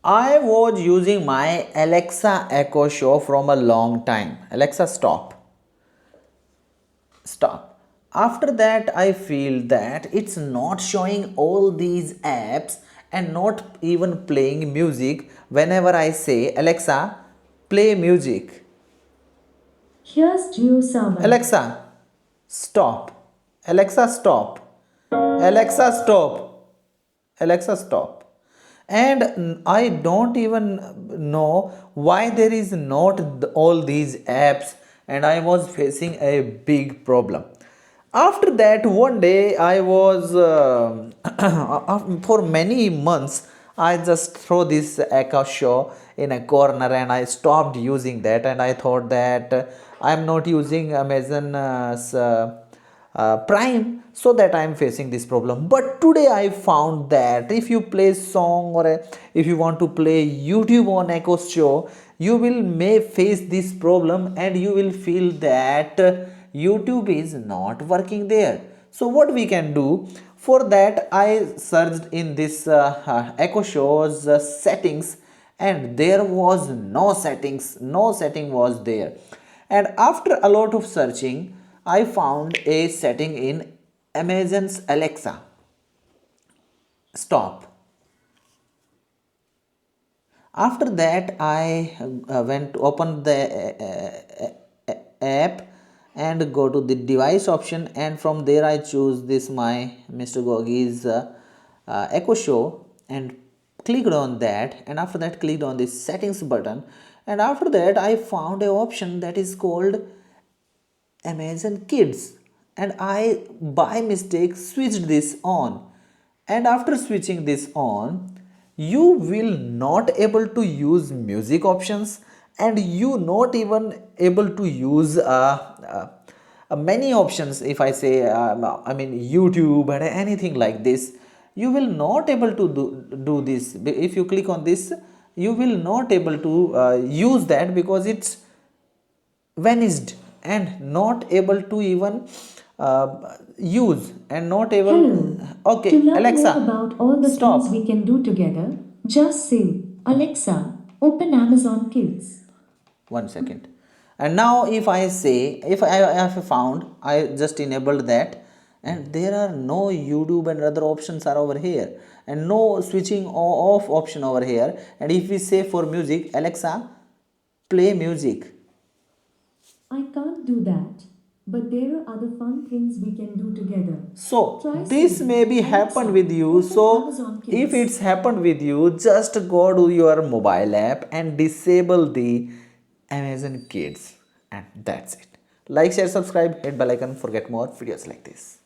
I was using my Alexa Echo Show from a long time. Alexa, stop. Stop. After that, I feel that it's not showing all these apps and not even playing music whenever I say, Alexa, play music. Here's Geo Savan. Alexa, stop. Alexa, stop. Alexa, stop. Alexa, stop. And I don't even know why there is not all these apps, and I was facing a big problem. After that, one day I was for many months I just throw this Echo Show in a corner and I stopped using that, and I thought that I'm not using Amazon Prime, so that I am facing this problem. But today I found that if you play song or if you want to play YouTube on Echo Show, you will may face this problem and you will feel that YouTube is not working there. So what we can do for that, I searched in this Echo Show's settings, and there was no settings, no setting was there. And after a lot of searching, I found a setting in Amazon's Alexa. Stop. After that, I went to open the app and go to the device option, and from there I choose this my Mr. Gogi's Echo Show and clicked on that, and after that clicked on the settings button, and after that I found a option that is called Amazon Kids, and I by mistake switched this on. And after switching this on, you will not able to use music options, and you not even able to use many options. If I say I mean YouTube and anything like this, you will not able to do this. If you click on this, you will not able to use that because it's vanished and not able to even use and not able. Hello. To Okay, learn Alexa, more about all the things we stop. can do together, just say, Alexa, open Amazon Kids. 1 second. And now if I say, if I have found, I just enabled that, and there are no YouTube and other options are over here, and no switching off option over here. And if we say for music, Alexa, play music. I can't do that. But there are other fun things we can do together. So Try this saying, may be happened Alexa, with you. open So Amazon if Kids. it's happened with you, just go to your mobile app and disable the Amazon Kids, and that's it. Like, share, subscribe, hit bell icon for get more videos like this.